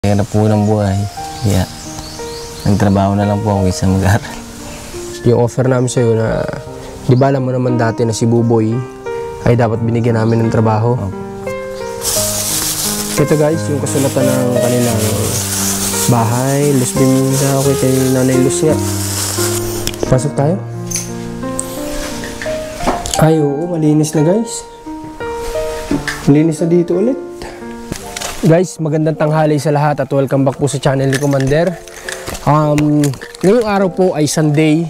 Kaya po ng buhay. Kaya nagtrabaho na lang po ako isa mag-aral. Yung offer namin sa'yo na, di ba alam mo naman dati na si Buboy ay dapat binigyan namin ng trabaho. Ito guys, yung kasulatan ng kanilang bahay. Luz Biminda, okay kay Nanay Luz nga. Pasok tayo. Ay, oo, malinis na guys. Malinis na dito ulit. Guys, magandang tanghali sa lahat at welcome back po sa channel ni Commander. Ngayong araw po ay Sunday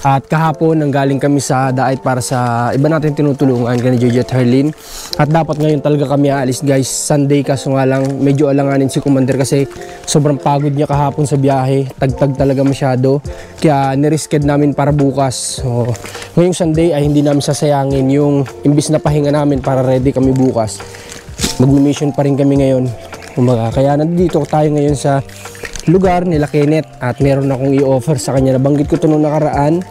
at kahapon nanggaling kami sa Daet para sa iba natin tinutulungan kani Jojo at Herlin. At dapat ngayon talaga kami aalis guys, Sunday, kaso nga lang medyo alanganin si Commander kasi sobrang pagod niya kahapon sa biyahe, tagtag talaga masyado, kaya nirisked namin para bukas. So, ngayong Sunday ay hindi namin sasayangin yung imbis na pahinga namin para ready kami bukas. Mag-mission pa rin kami ngayon. Kaya nandito tayo ngayon sa lugar nila Kenneth at meron akong i-offer sa kanya. Nabanggit ko ito noong nakaraan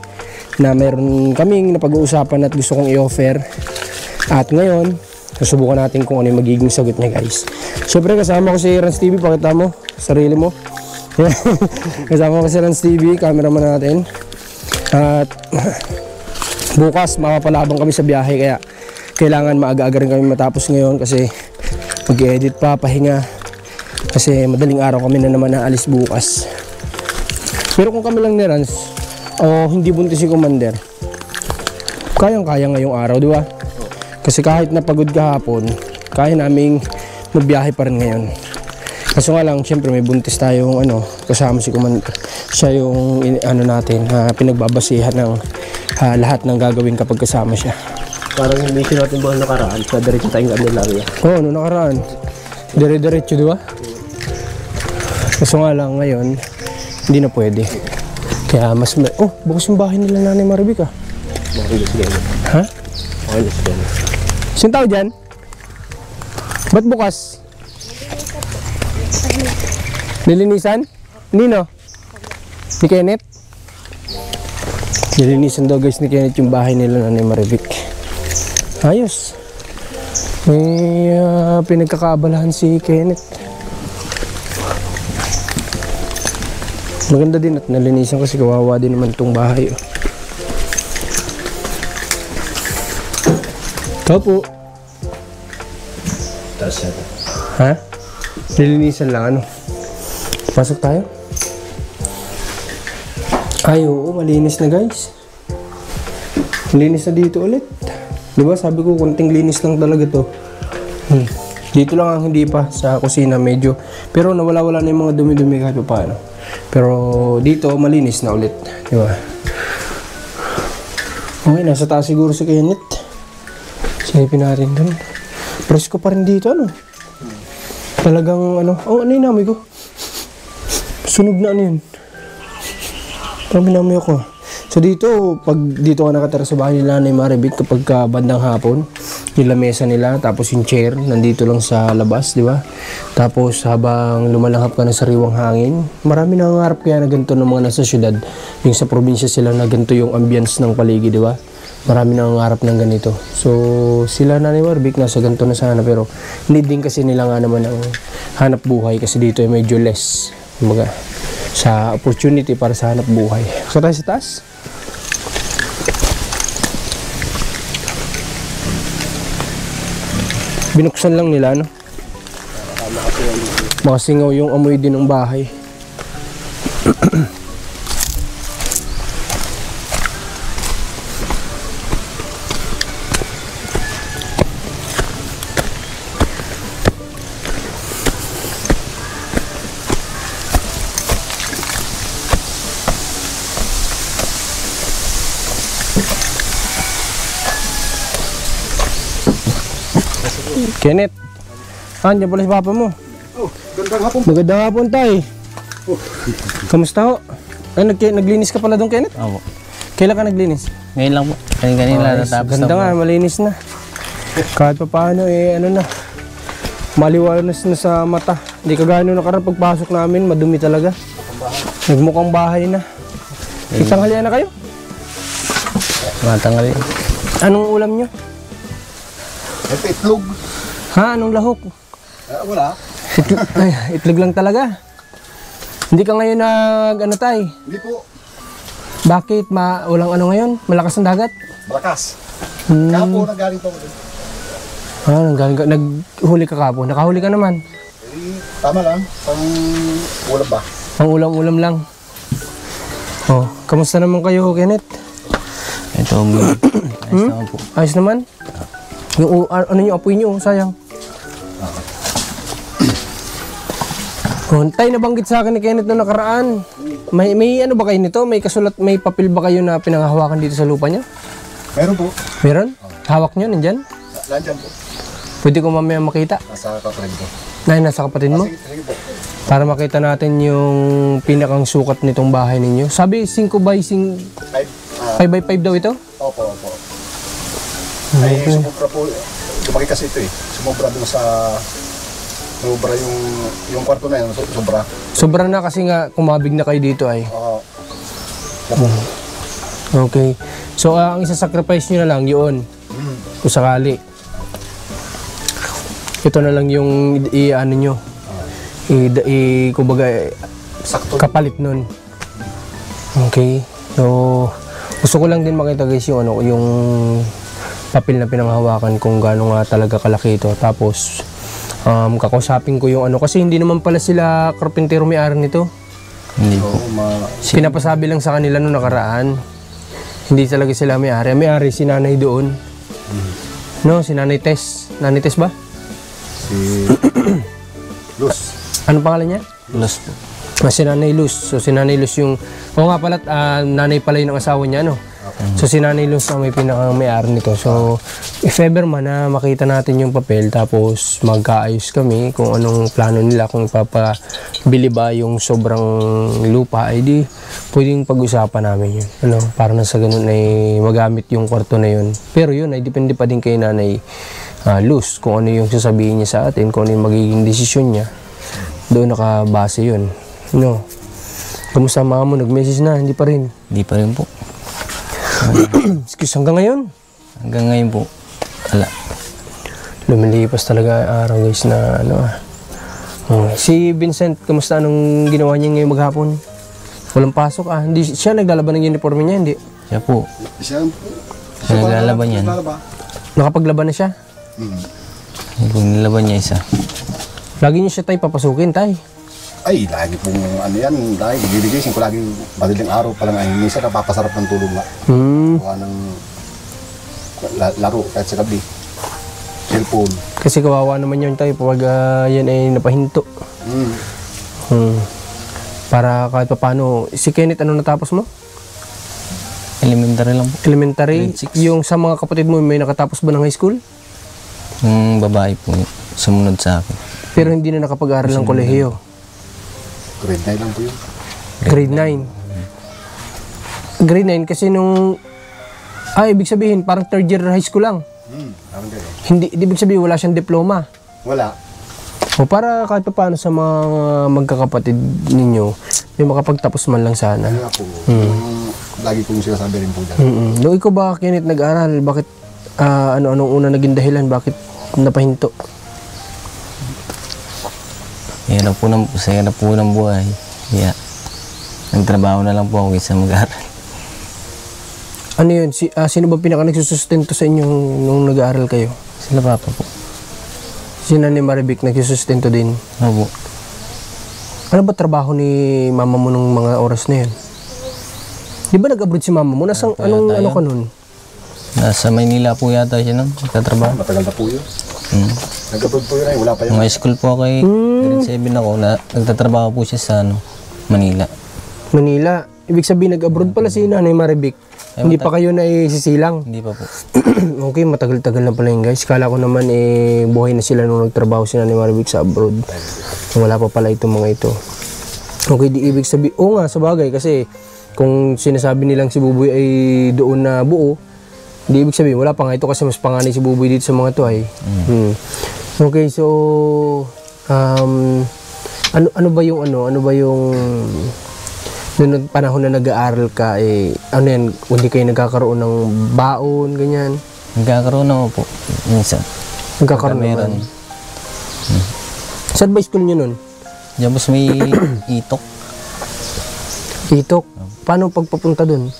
na meron kaming napag-uusapan at gusto kong i-offer. At ngayon, susubukan natin kung ano yung magiging sagot niya guys. Siyempre kasama ko si Rans TV, pakita mo, sarili mo. Kasama ko si Rans TV, cameraman natin. At bukas mapapalabang kami sa biyahe kaya kailangan maaga-aga rin kami matapos ngayon kasi mag-edit pa, pahinga. Kasi madaling araw kami na naman naalis bukas. Pero kung kami lang ni Rans, o hindi buntis si Commander, kayang-kaya ngayong araw, di ba? Kasi kahit napagod kahapon, kaya naming magbiyahe pa rin ngayon. Kaso nga lang, syempre may buntis tayong kasama si Commander. Siya yung natin, pinagbabasihan ng lahat ng gagawin kapag kasama siya. Parang yung mission natin ba nakaraan, sa diretso tayong Candelaria. Oo, no nakaraan. Dire-diretso, di ba? Kaso nga lang ngayon, hindi na pwede. Kaya mas may... Oh, bukas yung bahay nila Nanay Maribik ah. Makilis gano'n. Ha? Makilis gano'n. Sino tao dyan? Ba't bukas? Nilinisan? Nino? Ni Kenneth? Nilinisan daw guys ni Kenneth yung bahay nila Nanay Maribik. Ayos. May pinagkakaabalahan si Kenneth. Maganda din at nalinisan kasi kawawa din naman itong bahay. Ikaw po. Taas yan. Ha? Nilinisan lang Pasok tayo. Ay oo, malinis na guys. Malinis na dito ulit. Diba sabi ko konting linis lang talaga to. Dito lang ang hindi pa sa kusina medyo. Pero nawala-wala na yung mga dumi-dumi kahit pa paano. Pero dito malinis na ulit. Diba? Okay, nasa taas siguro si Kenneth. Silipin natin dun. Presko pa rin dito Talagang oh ano yung namoy ko? Sunog na yun. Parang minamoy ako. So dito, pag dito ka nakatira sa bahay nila Nanay Maribik, kapag bandang hapon, yung lamesa nila, tapos yung chair, nandito lang sa labas, di ba? Tapos habang lumalangkap ka ng sariwang hangin, marami nangangarap kaya na ganito ng mga nasa syudad. Yung sa probinsya sila na ganito yung ambience ng paligid, di ba? Marami nangangarap ng ganito. So sila Nanay Maribik, nasa ganito na sana, pero need din kasi nila nga naman ang hanap buhay kasi dito ay medyo less, kumbaga, sa opportunity para sa hanap buhay. So tayo sa taas. Binuksan lang nila makasingaw yung amoy din ng bahay. Kenneth, andyan pala si papa mo. Oh, gandang hapon. Magandang hapon tayo. Kamusta ho? Ay, naglinis ka pala doon, Kenneth? Oo. Kailan ka naglinis? Ngayon lang po. Kanina natapos na ganda po. nga, malinis na. Kahit pa paano, maliwalas na sa mata. Hindi ka gano'n nakarang pagpasok namin, madumi talaga. Nagmukhang bahay na. Itanghalian na kayo? Matangali. Anong ulam nyo? Ito itlog. Ha? Anong lahok? Wala. Itlog lang talaga. Hindi ka ngayon ano tay? Hindi po. Bakit? Walang ano ngayon? Malakas ang dagat? Malakas. Kapo nagaling po. Naghuli ka kapo. Nakahuli ka naman. Tama lang. Pang ulam ba? Ang ulam-ulam lang. Oh, kamusta naman kayo, Kenneth? Ito, ayos naman po. Ayos naman? Yung, ano yung apoy nyo? Sayang. Tay, nabanggit sa akin ni Kenneth noong nakaraan. May ano ba kayo nito? May kasulat, may papel ba kayo na pinanghahawakan dito sa lupa niya? Meron po. Meron? Hawak nyo, nandyan? Nandyan po. Pwede ko mamaya makita. Nasa kapatid ko. Nasa kapatid mo? Sige po. Para makita natin yung pinakang sukat nitong bahay ninyo. Sabi 5 by 5 by 5 daw ito? Opo. Ay, sumubra po. Lumaki kasi ito eh. Sumubra doon sa... Sumubra yung kwarto na yun. Sumubra. Sobra na kasi nga kumabig na kayo dito ay. Oo. Okay. So, ang isa-sacrifice nyo na lang yun. Kung sakali. Ito na lang yung ano nyo. Kumbaga, Sakto. kapalit nun. Okay. So, gusto ko lang din makita guys yung ano, yung papel na pinanghawakan kung gaano nga talaga kalaki ito. Tapos, kakausapin ko yung ano, kasi hindi naman pala sila karpintero may-ari nito. Hindi po. Pinapasabi lang sa kanila nung nakaraan. Hindi talaga sila may-ari. May-ari si nanay doon. No, si nanay Tess. Nanay Tess ba? Si Luz. Ano pangalan niya? Luz po. Si Nanay Luz. So si Nanay Luz yung... Oo nga pala, nanay pala yung asawa niya, no? So si Nanay Luz ang may pinaka-may-ari nito. So if ever man na makita natin yung papel tapos magkaayos kami kung anong plano nila, kung papabili ba yung sobrang lupa, ay di pwedeng pag-usapan namin yun. Ano? Para na sa ganun ay magamit yung kwarto na yun. Pero yun ay depende pa din kay Nanay Luz kung ano yung sasabihin niya sa atin, kung ano yung magiging desisyon niya. Doon nakabase yun. No. Kamusta mga mo? Nag-message na? Hindi pa rin? Hindi pa rin po. Excuse, hanggang ngayon? Hanggang ngayon po. Wala. Lumilipas talaga araw guys na ano Si Vincent, kamusta? Anong ginawa niya ngayong maghapon? Walang pasok Hindi siya naglalaban ng uniforme niya, hindi? Siya po. Siya Naglalaban yan. Nakapaglaban na siya? Yung nilaban niya isa. Lagi niya siya tayo papasukin tayo. Ay, lagi pong ano yan. Dahil gigising ko lagi madaling araw pa lang ay minsan napapasarap ng tulog na. Kuha ng laro kahit sa gabi. Cellphone. Kasi kawawa naman yun tayo pag yan ay napahinto. Para kahit pa paano. Si Kenneth, ano natapos mo? Elementary lang po. Elementary? Grade 6. Yung sa mga kapatid mo, may nakatapos ba ng high school? Yung babae po, sumunod sa akin. Pero hindi na nakapag-aral ng kolehiyo. Grade 9 lang po yun. Grade 9. Grade 9 kasi nung... ibig sabihin, parang third year high school lang. Parang gano'n. Hindi, ibig sabihin, wala siyang diploma. Wala. O para kahit pa paano sa mga magkakapatid ninyo, may makapagtapos man lang sana. Kaya po, lagi pong sinasabi rin po dyan. Nung ikaw ba, Kenneth, nag-aral, bakit ano-anong una naging dahilan, bakit napahinto? Saya po ng buhay. Yeah. Nagtrabaho na lang po ako kaysa mag-aaral. Ano yun? Sino ba pinaka nagsusustento sa inyo nung nag-aaral kayo? Sila papa po. Si Nanay Marivic nagsusustento din. Opo. Ano ba trabaho ni mama mo nung mga oras na yan? Di ba nag-abroad si mama mo? Anong ano ka nun? Nasa Maynila po yata siya nung nagtatrabaho. Matagal na po yun. Nag-abroad po yun ay wala pa yun. Nung high school po ako grade 7 ako, nagtatrabaho po siya sa Manila. Manila. Ibig sabihin nag-abroad pala si Nanay Marivic. Hindi pa kayo na isisilang. Hindi pa po. Okay, matagal-tagal na pala yun guys. Kala ko naman buhay na sila nung nagtrabaho si Nanay Marivic sa abroad. Wala pa pala itong mga ito. Okay, di ibig sabihin. Oo nga, sa bagay kasi kung sinasabi nilang si Buboy ay doon na buo, di ibig sabihin wala pa nga ito kasi mas panganay si Buboy dito sa mga to ay. Okay, so ano ba yung noong panahon na nag-aaral ka, ano yan, hindi kayo nagkakaroon ng baon, ganyan? Nagkakaroon ako po, minsan. Nagkakaroon meron. Saan ba school nyo nun? Diyan boss may itok. Itok. Paano pagpapunta dun?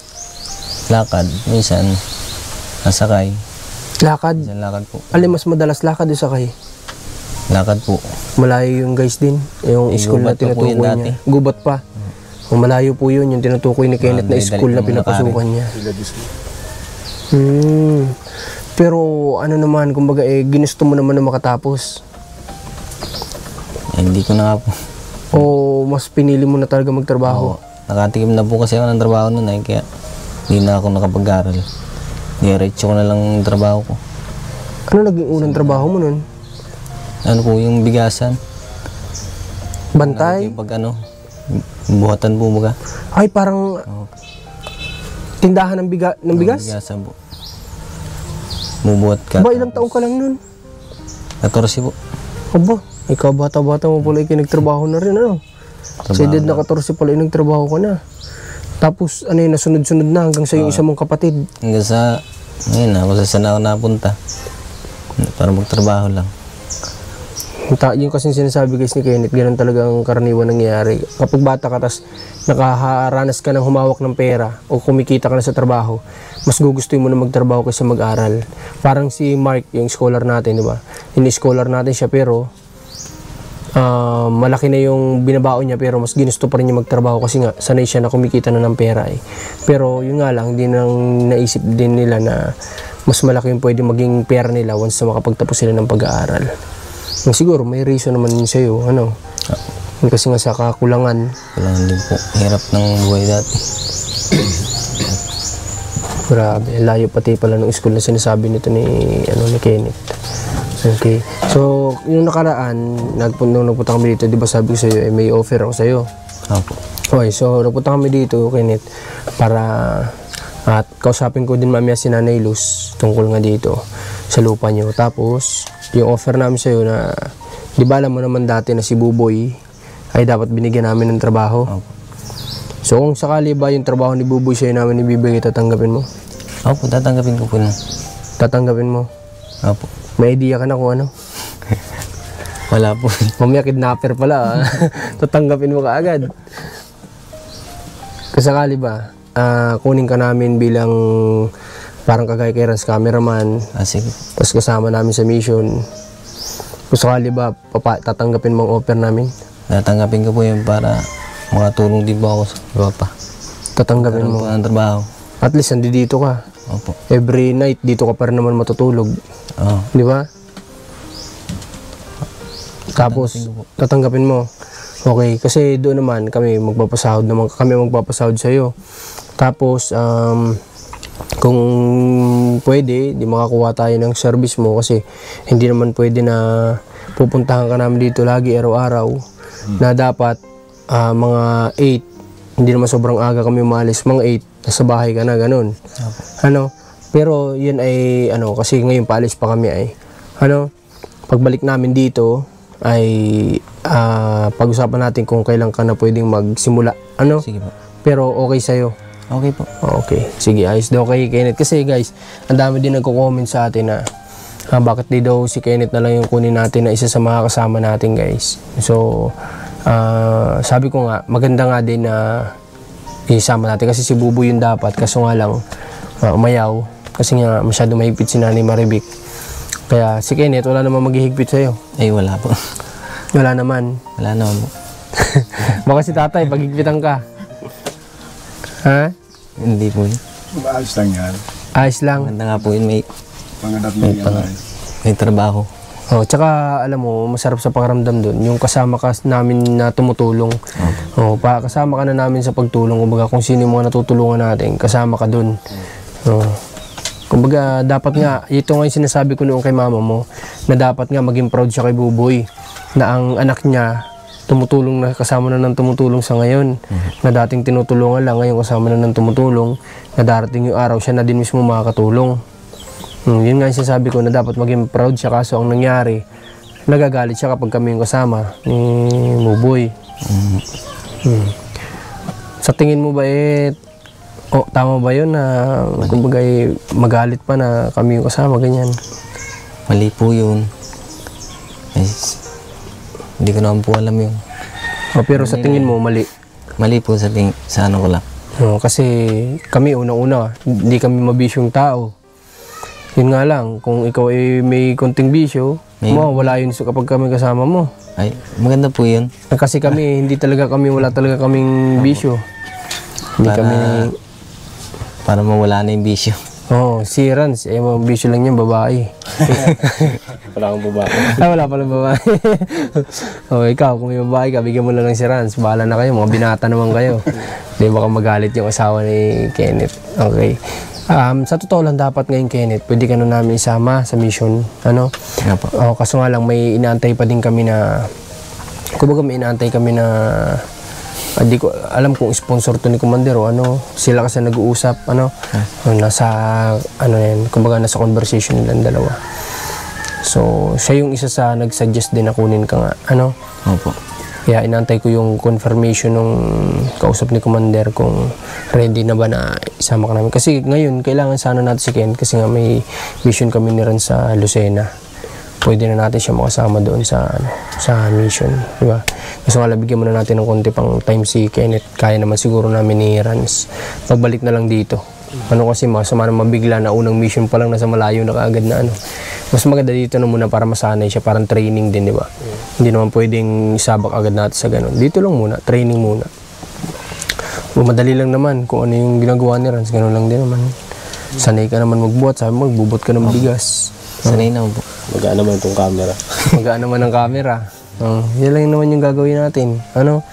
Lakad. Minsan, nasakay. Lakad. Minsan lakad po. Alin mas madalas lakad o sakay? Lakad po. Malayo yung guys din. Yung school na gubat pa po yun tinutukoy dati. niya. Gubat pa. O malayo po yun, yung tinutukoy ni Kenneth na dali-dali school na naman pinapasukan niya. Village school. Pero ano naman, kumbaga ginusto mo naman na makatapos. Hindi ko na nga po. O mas pinili mo na talaga magtrabaho. Nakatikim na po kasi ako ng trabaho nun eh, kaya hindi na ako nakapag-aral. Diretso ko na lang yung trabaho ko. Ano naging unang trabaho mo nun? Ano po, yung bigasan. Bantay? Pag ano, buhatan po baga. Ay, parang tindahan ng, ng bigas? Bigasan po. Bubuhat ka. Ba, ilang taong ka lang nun? 14 po. Aba, ikaw bata-bata mo pala nagtrabaho na rin, ano? Sa edad na 14 pala nagtrabaho ka na. Tapos, ano yun, nasunod-sunod na hanggang sa yung isa mong kapatid. Hanggang sa, ngayon na, kung saan ako napunta. Para magtrabaho lang. Yung kasi sinasabi guys ni Kenneth, ganun talaga ang karaniwan nangyayari. Kapag bata ka, tas nakaharanas ka ng humawak ng pera o kumikita ka na sa trabaho, mas gugustuhin mo na magtrabaho kaysa mag-aral. Parang si Mark, yung scholar natin, di ba? Yung scholar natin siya pero malaki na yung binabaon niya pero mas ginusto pa rin niya magtrabaho kasi nga sanay siya na kumikita na ng pera eh. Pero yun nga lang, hindi nang naisip din nila na mas malaki yung pwede maging pera nila once na makapagtapos sila ng pag-aaral. Siguro may reason naman yun sa'yo, ano? Kasi nga sa kakulangan. Kailangan din po. Hirap ng buhay dati. Grabe, layo pati pala ng school na sinasabi nito ni Kenneth. Okay. So, yung nakaraan, nagpunta kami dito, di ba sabi ko sa'yo, may offer ako sa'yo. Opo. Okay, so nagpunta kami dito, Kenneth, para at kausapin ko din mamaya si Nanay Luz tungkol nga dito sa lupa nyo. Tapos, yung offer namin sa'yo na, di ba alam mo naman dati na si Buboy ay dapat binigyan namin ng trabaho. Opo. So, kung sakali ba yung trabaho ni Buboy sa'yo namin ibibigay, tatanggapin mo? Opo, tatanggapin ko po na. Tatanggapin mo? Opo. May idea ka na kung ano? Wala po. Mamaya kidnapper pala. Tatanggapin mo kaagad. Kasakali ba, kunin ka namin bilang parang kagaya kay Rans cameraman. Sige. Tapos kasama namin sa mission. Kasakali ba, tatanggapin mo ang offer namin? Tatanggapin ko po yun para makatulong din po ako sa papa. Tatanggapin mo. Po ng trabaho. At least nandito ka. Opo. Every night dito ka pa rin naman matutulog. Oo. Di ba? Tapos, tatanggapin mo. Okay, kasi doon naman kami magpapasahod sa iyo. Tapos, kung pwede, di makakuha tayo ng service mo kasi hindi naman pwede na pupuntahan ka namin dito lagi araw-araw na dapat mga 8, hindi naman sobrang aga kami umalis, mga 8, nasa bahay ka na, ganun. Ano? Pero yun ay, kasi ngayon paalis pa kami ay, pagbalik namin dito, ay pag-usapan natin kung kailan ka na pwedeng magsimula. Sige po. Pero okay sa'yo. Okay po. Okay. Sige, ayos daw kay Kenneth. Kasi guys, ang dami din nagko-comment sa atin na bakit di daw si Kenneth na lang yung kunin natin na isa sa mga kasama natin guys. So, sabi ko nga, maganda nga din na isama natin kasi si Buboy yung dapat. Kaso nga lang, umayaw. Kasi nga masyado mahigpit si Nanay Maribik. Kaya si Kenneth, wala naman maghihigpit sa'yo. Ay, wala po. Wala naman. Wala naman po. Baka si tatay, paghigpitan ka. Ha? Hindi po yun. Ayos lang yan. Ayos lang. Maganda nga po yun. May Panganap mo yan. may trabaho. Oh, tsaka alam mo, masarap sa pakiramdam doon. Yung kasama ka namin na tumutulong. Oh, kasama ka na namin sa pagtulong. Kumbaga kung sino yung mga natutulungan natin, kasama ka doon. Oh. Kumbaga dapat nga, ito nga yung sinasabi ko noon kay mama mo, na dapat nga maging proud siya kay Buboy. Na ang anak niya, tumutulong na, kasama na ng tumutulong sa ngayon. Na dating tinutulungan lang, ngayon kasama na ng tumutulong. Na darating yung araw, siya na din mismo makakatulong. Yun nga yung sinasabi ko na dapat maging proud siya, kaso ang nangyari, nagagalit siya kapag kami yung kasama ni Buboy. Sa tingin mo ba tama ba yun na kumbaga magalit pa na kami yung kasama, ganyan? Mali po yun. Hindi ko naman po alam yung Pero sa tingin mo, mali. mali po sa ano ko lang. Kasi kami unang-una, hindi kami mabisyong tao. Yun nga lang, kung ikaw ay may konting bisyo, wala yun kapag kami kasama mo. Ay, maganda po yun. Kasi kami, wala talaga kaming bisyo. Hindi kami... Para mawala na yung bisyo. Si Rans, bisyo lang niya, babae. Wala akong babae. Wala palang babae. Ikaw, kung may babae ka, bigyan mo lang ng si Rans. Bahala na kayo, mga binata naman kayo. Hindi baka magalit yung asawa ni Kenneth. Okay. Sa totoo lang, dapat ngayon, Kenneth, pwede ka na namin isama sa mission. Ano? Nga po. Kaso nga lang, may inaantay pa din kami na... Kumbaga, may inaantay kami na... Hindi ko alam kung sponsor to ni Commander o ano. Sila kasi nag-uusap, ano. Nasa, ano yan, kumbaga nasa conversation nilang dalawa. So, siya yung isa sa nag-suggest din na kunin ka nga, ano. Opo. Kaya inantay ko yung confirmation nung kausap ni Commander kung ready na ba na isama ka namin. Kasi ngayon, kailangan sana natin si Ken kasi nga may mission kami ni Ran sa Lucena. Pwede na natin siya makasama doon sa mission, di ba? Kasi nga, bigyan muna natin ng konti pang time si Kenneth. Kaya naman siguro namin ni Rans. Pagbalik na lang dito. Ano kasi, masama na mabigla na unang mission pa lang nasa malayo na kaagad na ano. Mas maganda dito na muna para masanay siya, parang training din, di ba? Hindi naman pwedeng isabak agad natin sa ganun. Dito lang muna, training muna. Madali lang naman kung ano yung ginagawa ni Rans, ganun lang din naman. Sanay ka naman magbuhat, sabi mo, magbubot ka ng bigas. Sanay na po. Magaan naman itong camera. Magaan naman ang camera. Yan lang naman yung gagawin natin. Ano?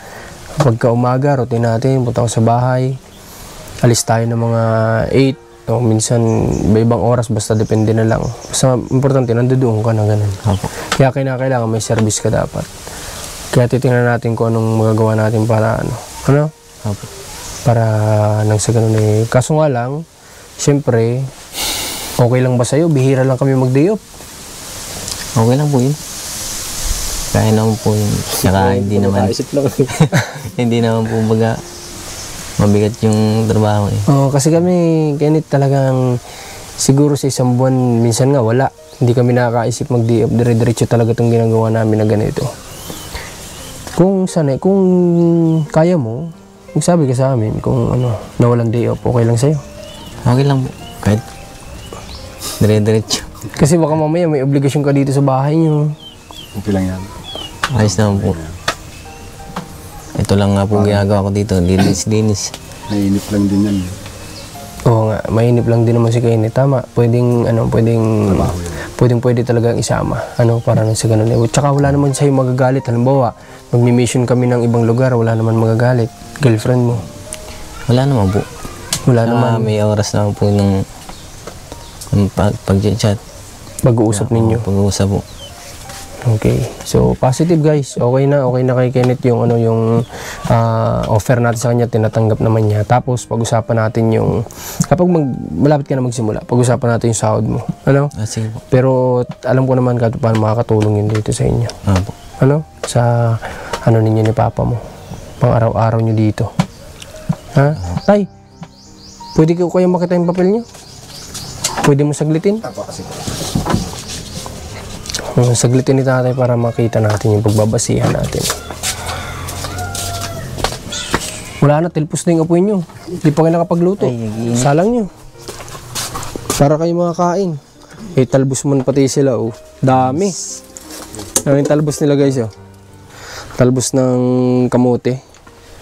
Pagka umaga, routine natin, punta ko sa bahay. Alis tayo ng mga 8. Minsan, iba-ibang oras, basta depende na lang. Basta importante, nandoon ka na ganun. Opo. Kaya kailangan may service ka dapat. Kaya titingnan natin kung anong magagawa natin para ano. Ano? Opo. Para nang sa ganun eh. Kaso nga lang, siyempre, okay lang ba sa'yo? Bihira lang kami mag-day off. Okay lang po yun. Kaya naman po yun. Saka hindi naman. Hindi naman po baga mabigat yung trabaho eh. Kasi kami, Kenneth, talagang siguro sa isang buwan, minsan nga wala. Hindi kami nakakaisip mag-day off. Dire-diretso talaga itong ginagawa namin na ganito. Kung kaya mo, magsabi ka sa amin kung ano, na walang day off, okay lang sa'yo. Okay lang po. Kahit dire-diretso. Kasi baka mamaya may obligasyon ka dito sa bahay niyo. Okay lang yan. Ayos naman po. Ito lang nga po ginagawa ko dito. Linis. Nainip lang din yan. Oo nga, mainip lang din naman si Kenneth. Tama, pwede talagang isama. Para nang sa ganun. Tsaka wala naman sa'yo magagalit. Halimbawa, magmi-mission kami ng ibang lugar, wala naman magagalit. Girlfriend mo. Wala naman po. Wala naman. May oras naman po ng pag-chat. Pag-uusap ninyo. Pag-uusap po. Okay. So, positive guys. Okay na kay Kenneth yung offer natin sa kanya, tinatanggap naman niya. Tapos, pag-usapan natin yung, kapag malapit ka na magsimula, pag-usapan natin yung sahod mo. Ano? Sige po. Pero, alam ko naman paano makakatulong yun dito sa inyo. Po. Ano? Sa, ninyo ni Papa mo. Pang araw-araw nyo dito. Ha? Ay, pwede ko kayo makita yung papel nyo? Pwede mo saglitin? Saglitin ni tatay para makita natin yung pagbabasihan natin. Wala na, tilpos na yung apoy nyo. Hindi pa kayo nakapagluto. Salang nyo. Para kayo makakain. Talbos mo pati sila. Dami. Ano yung talbos nila guys? Talbos ng kamote.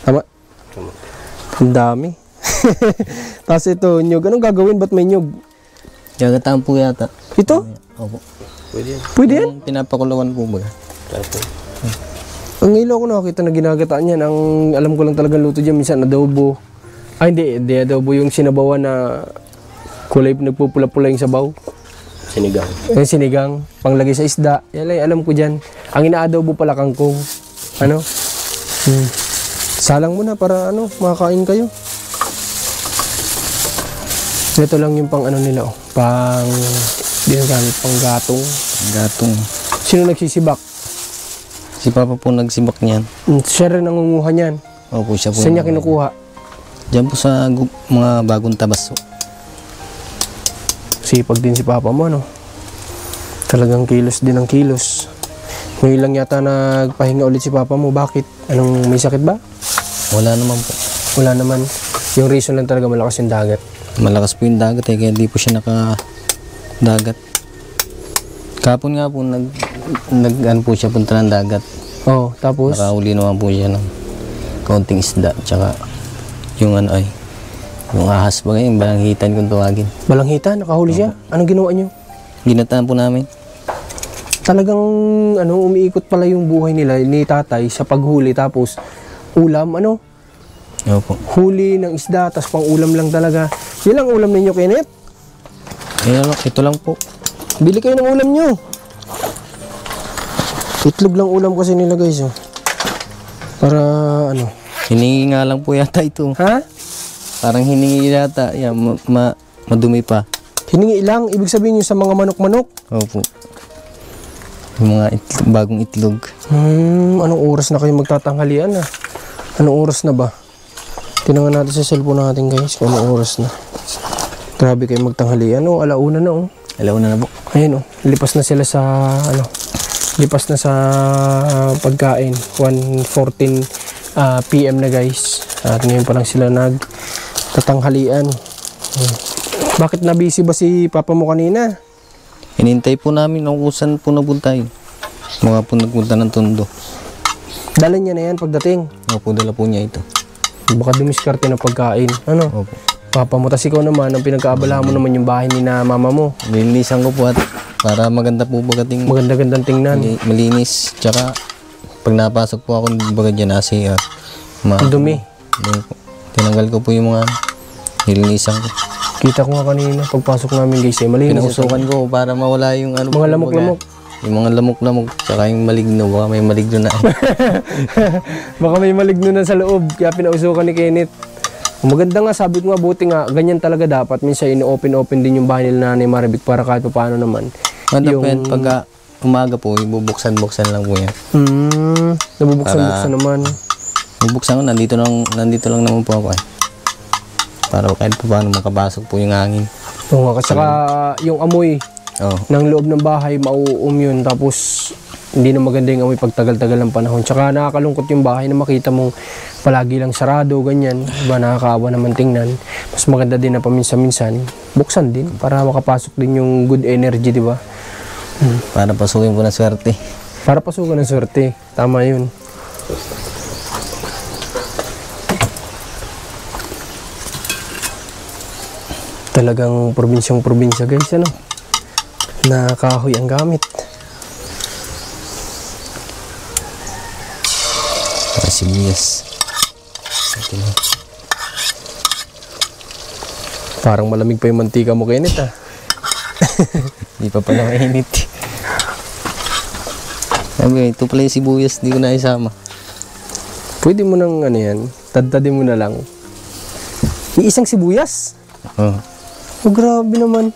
Tama? Ang dami. Tapos ito, nyug. Anong gagawin? Ba't may nyug? Gagataan po yata. Ito? Opo. Pwede yan? Pinapakulawan po ba? Ang ilo ko nakakita na ginagataan yan. Ang alam ko lang talagang luto dyan. Minsan adobo. Hindi adobo. Yung sinabawan na kulay nagpupula-pula yung sabaw. Sinigang. Sinigang. Panglagay sa isda. Yan lang alam ko dyan. Ang ina-adobo pala kangkong. Salang mo na para makakain kayo. Ito lang yung pang nila. Pang gatong. Gatong. Sino nagsisibak? Si Papa po nagsibak niyan. Siya rin ang nangunguha niyan. Opo, siya po. Saan niya kinukuha? Diyan po sa mga bagong tabas. Sipag din si Papa mo, Talagang kilos din ang kilos. Ngayon lang yata nagpahinga ulit si papa mo. Bakit? Anong, may sakit ba? Wala naman po. Wala naman. Yung reason lang talaga malakas yung dagat. Malakas po yung dagat eh, kaya di po siya naka-dagat. Kapon nga po, ano po siya punta ng dagat. Oh, tapos? Nakahuli naman po siya ng kaunting isda. Tsaka yung ano ay, yung ahas ba yung balanghitan kung tawagin. Balanghitan, nakahuli siya. Anong ginawa nyo? Ginataan po namin. Talagang umiikot pala yung buhay nila ni tatay sa paghuli, tapos ulam, Opo. huli ng isda, tapos pang ulam lang talaga. Yan ang ulam ninyo, Kenneth? Ito lang po. Bili kayo ng ulam nyo. Itlog lang ulam kasi nila, guys. Oh. Para Hiningi nga lang po yata ito. Ha? Parang hiningi yata. Yan, madumi pa. Hiningi lang, ibig sabihin yung sa mga manok-manok. Opo. Yung mga bagong itlog. Anong oras na kayo magtatanghalian? Anong oras na ba? Tinangan natin sa cellphone natin, guys, kung anong oras na. Grabe kayo magtanghalian. Alauna na. Alauna na po. Ayun, lipas na sila sa lipas na sa pagkain. 1:14 PM na, guys. At ngayon pa lang sila nagtatanghalian. Bakit na busy ba si papa mo kanina? Hinintay po namin kung kusan po napunta yun. Mga po nagpunta ng Tondo. Dala niya na yan pagdating. Opo, dala po niya ito. Baka dumiskarte na pagkain. Opo. Papa mo, tas ikaw naman, ang pinagkaabalahan mo naman yung bahay ni na mama mo. Nilinisan ko po at para maganda po bagating Maganda-gandang tingnan. malinis. Tsaka pag napasok po ako baga dyan asi Dumi. Tinanggal ko po yung mga nilinisan ko. Kita ko nga kanina, pagpasok namin, guys, malinis. Pinausukan ko para mawala yung ano. Mga lamok-lamok. Yung mga lamok-lamok. Tsaka yung maligno. Baka may maligno na. Baka may maligno na sa loob, kaya pinausukan ni Kenneth. Maganda nga, sabi ko nga, buti nga, ganyan talaga dapat. Minsan ino-open-open din yung bahay nila Nanay Maribik para kahit pa paano naman. Yung... Pagka umaga po, ibubuksan-buksan lang po yan. Nabubuksan-buksan naman. Bubuksan ko, nandito lang naman po ako eh. Para kahit pa paano makapasok po yung hangin. Oo nga, kasi yung amoy ng loob ng bahay, mauum yun. Tapos, hindi na maganda yung amoy pagtagal-tagal ng panahon. Tsaka nakakalungkot yung bahay na makita mong palagi lang sarado, ganyan. Diba, nakakaawa naman tingnan. Mas maganda din na paminsan-minsan, buksan din para makapasok din yung good energy, di ba? Para pasukin po ng swerte. Para pasukan ng swerte. Tama yun. Talagang probinsyang-probinsya, guys, na kahoy ang gamit. Sibuyas. Parang malamig pa yung mantika mo, Kenneth, Hindi pa pala mainit. Sabi, ito pala yung sibuyas, di ko na isama. Pwede mo nang yan, tadtadin mo na lang. Iisang sibuyas? Oh, grabe naman.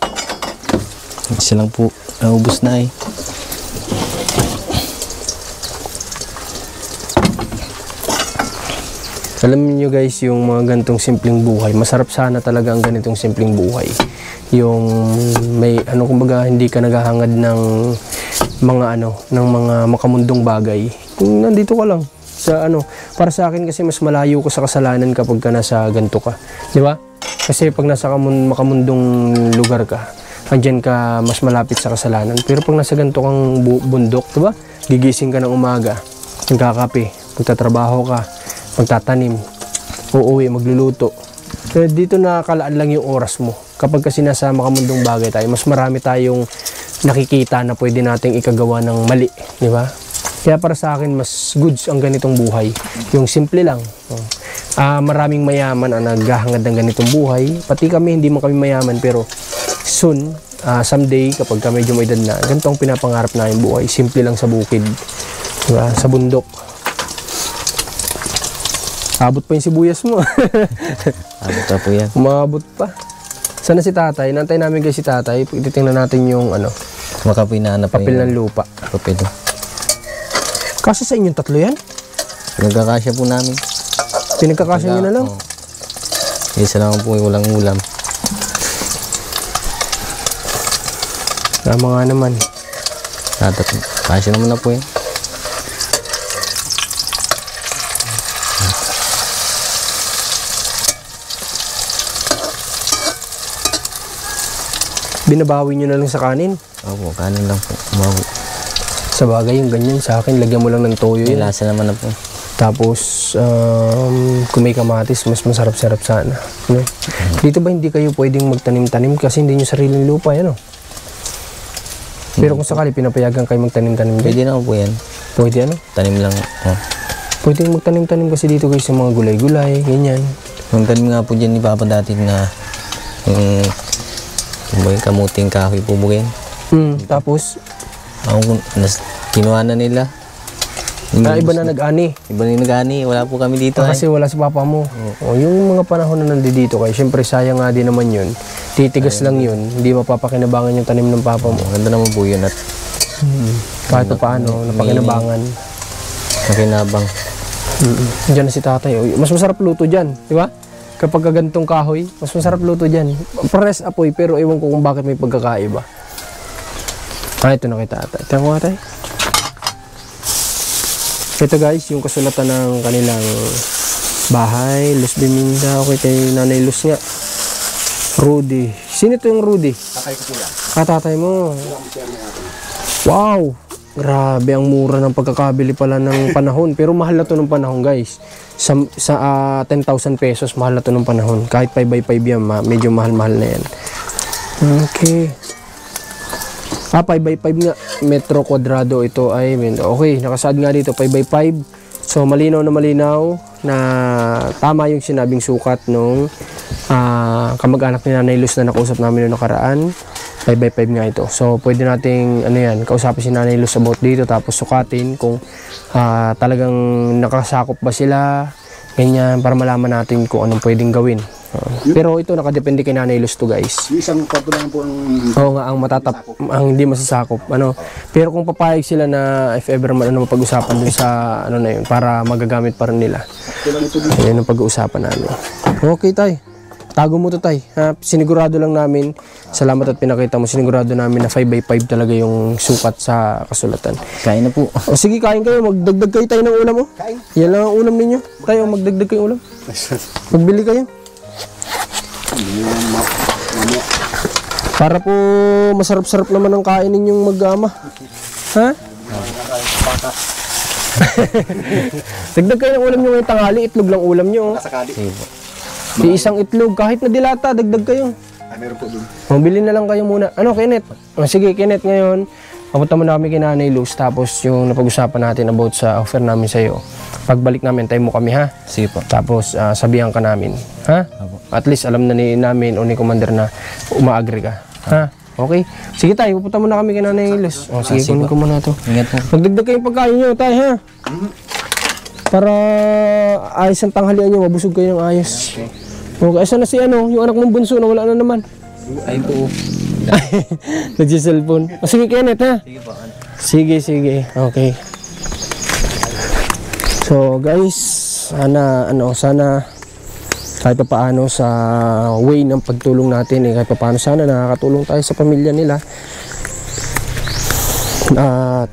Isa lang po, naubos na eh. Alam niyo, guys, yung mga ganitong simpleng buhay, masarap sana talaga ang ganitong simpleng buhay. Yung may kumbaga hindi ka naghahangad ng mga ng mga makamundong bagay. Kung nandito ka lang sa para sa akin kasi mas malayo ko sa kasalanan kapag ka nasa ganito ka. Di ba? Kasi pag nasa makamundong lugar ka, andyan ka mas malapit sa kasalanan. Pero pag nasa ganito kang bundok, di ba? Gigising ka ng umaga, nagkakape, magtatrabaho ka, magtatanim, uuwi, magluluto. Pero dito nakakalaan lang yung oras mo. Kapag kasi nasa makamundong bagay tayo, mas marami tayong nakikita na pwede nating ikagawa ng mali, di ba? Kaya para sa akin, mas goods ang ganitong buhay. Yung simple lang. Maraming mayaman ang naghahangad ng ganitong buhay. Pati kami, hindi man kami mayaman, pero soon, someday, kapag kami medyo may edad na, ganito ang pinapangarap namin buhay. Simple lang sa bukid, di ba? Sa bundok. Abot pa yung sibuyas mo. Abot pa po yan. Umabot pa. Sana si tatay? Nantay namin guys si tatay. Titingnan natin yung Makapoy na papel ng lupa. Papel. Kasi sa inyong tatlo yan? Nagkakasya po namin. Pinagkakasya nyo na lang? Isa lang po yung walang ulam. Tama nga naman. Kasya naman na po yan. Binabawi nyo na lang sa kanin. Opo, kanin lang po. Bawi. Sa bagay, yung ganyan sa akin, lagyan mo lang ng toyo May yun. lasa naman na po. Tapos, kung may kamatis, mas masarap-sarap sana. No? Dito ba hindi kayo pwedeng magtanim-tanim kasi hindi nyo sariling lupa, yan o? Pero kung sakali, pinapayagan kayo magtanim-tanim din. Pwede na po yan. Pwede ano? Tanim lang. Oh. Pwede magtanim-tanim kasi dito guys sa mga gulay-gulay, ganyan. Yung tanim nga po dyan ni Papa dati na yung kamuting kahoy po po yan. Tapos, Kinuha na nila. iba na nag-ani. Iba na nag-ani. Wala po kami dito. Kasi wala si papa mo. O, yung mga panahon na nandito kayo, syempre sayang nga din naman yun. Titigas lang yun. Hindi mapapakinabangan yung tanim ng papa mo. Ganda naman po yun at Kahit pa paano, napakinabangan. nakinabang. Diyan na si tatay. O, mas masarap luto dyan. Di ba? Kapag gantong kahoy, mas masarap luto dyan. Pares apoy, pero ewan ko kung bakit may pagkakaiba. Ito na kay tatay. Tingnan ko nga tayo. Ito guys, yung kasulatan ng kanilang bahay. Luz Biminda. Okay, kay Nanay Luz nga. Rudy. Sino ito yung Rudy? Tatay ko po yan. Tatay mo. Wow! Grabe, ang mura ng pagkakabili pala ng panahon. Pero mahal na to ng panahon guys. Sa 10,000 pesos, mahal na to ng panahon. Kahit 5x5 yan, medyo mahal-mahal na yan. Okay. 5x5 nga, metro kwadrado ito ay, okay, nakasaad nga dito 5x5. So malinaw na tama yung sinabing sukat nung kamag-anak ni Nanay Luz na nakausap namin noong nakaraan. 5x5 nga ito. So pwede nating kausapin si Nanay Luz about dito, tapos sukatin kung talagang nakasakop ba sila, ganyan, para malaman natin kung anong pwedeng gawin. Pero ito nakadepende kay Nanay Luz to guys. Yung isang kwarto lang po ang ang hindi masasakop. Pero kung papayag sila na if ever man mapag-usapan dun sa na yun, para magagamit pa rin nila. Yan ang pag-uusapan namin. Okay tay. Tago mo to tay. Sinigurado lang namin, salamat at pinakita mo, sinigurado namin na 5x5 talaga yung sukat sa kasulatan. Kain na po. O sige, kain kayo. Magdagdag kayo tayo ng ulam mo. Kain. Yan lang ang ulam ninyo. Tayo, magdagdag kayo ulam. Magbili kayo. Para po masarap-sarap naman ang kain ninyong mag-ama. Ha? Dagdag kayo ng ulam nyo ngayong tanghali. Itlog lang ulam nyo. sakali. Isang itlog. Kahit na dilata, dagdag kayo. Ay, meron po dun. Mabili na lang kayo muna. Ano, Kenneth? Sige, Kenneth, ngayon. Papunta mo na kami kay Nanay Luz. Tapos yung napag-usapan natin about sa offer namin sa iyo. Pagbalik namin, tayo mo kami ha. Sige po. Tapos sabihan ka namin. Ha? At least alam na namin o ni Commander na umaagri ka. Ha? Okay? Sige tayo, pupunta muna kami kay Nanay Luz. O, sige, kunin ko muna ito. Ingat po. Magdagdag kayong pagkain nyo, tayo ha? Para ayos ang tanghalian nyo, mabusog kayo ng ayos. Okay, asa na si yung anak mong bunso na wala na naman. Ay po. Nagsiselfone. O sige, Kenneth ha? Sige po. Sige. Okay. So guys, sana kahit pa paano sa way ng pagtulong natin, kahit pa paano sana nakakatulong tayo sa pamilya nila. At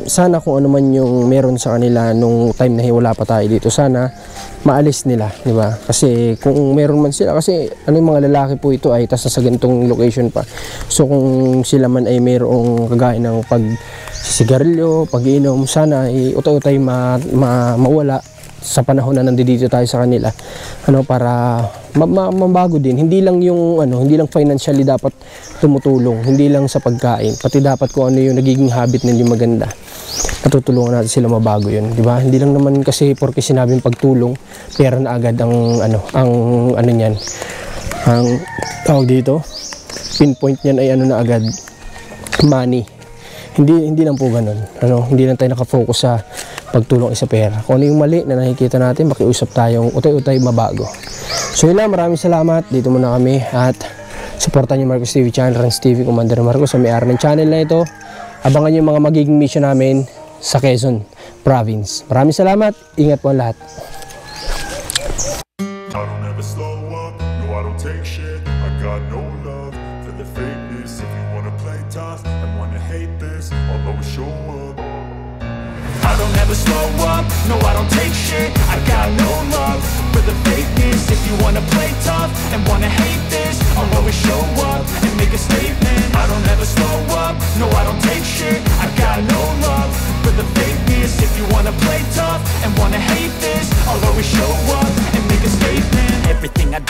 sana kung ano man yung meron sa kanila nung time na wala pa tayo dito, sana maalis nila, di ba? Kasi kung meron man sila, kasi yung mga lalaki po ito ay tas sa ganitong location pa. So kung sila man ay mayroong kagaya ng pag-sigarilyo, pag-iinom, sana ay utay-utay mawala sa panahon na nandito tayo sa kanila. Para mabago din. Hindi lang yung hindi lang financially dapat tumutulong, hindi lang sa pagkain, pati dapat kung ano yung nagiging habit nila yung maganda. Natutulungan natin sila mabago yun, di ba? Hindi lang naman kasi porque sinabing pagtulong, pera na agad ang niyan. Ang tawag dito, pinpoint niyan ay na agad, money. Hindi lang po ganun. Hindi lang tayo nakafocus sa pagtulong sa pera. Kung ano yung mali na nakikita natin, makiusap tayong utay-utay mabago. So yun lang, maraming salamat. Dito muna kami at supportan niyo Marcos TV channel, Rans TV, Commander Marcos sa may-ari ng channel na ito. Abangan niyo yung mga magiging mission namin sa Quezon Province. Maraming salamat. Ingat po lahat. I don't ever slow up, no I don't take shit. I got no love for the fakeness. If you wanna play tough and wanna hate this, I'll always show up. I don't ever slow up, no I don't take shit. I got no love for the fakeness. If you wanna play tough and wanna hate this, I'll always show up and make a statement.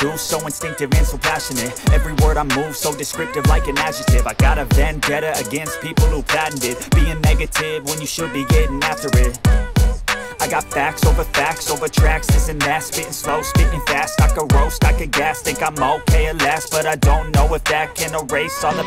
do, so instinctive and so passionate. Every word I move so descriptive like an adjective. I got a vendetta against people who patented being negative when you should be getting after it. I got facts over tracks, this and that. Spitting slow, spitting fast, I could roast, I could gas. Think I'm okay at last, but I don't know if that can erase all the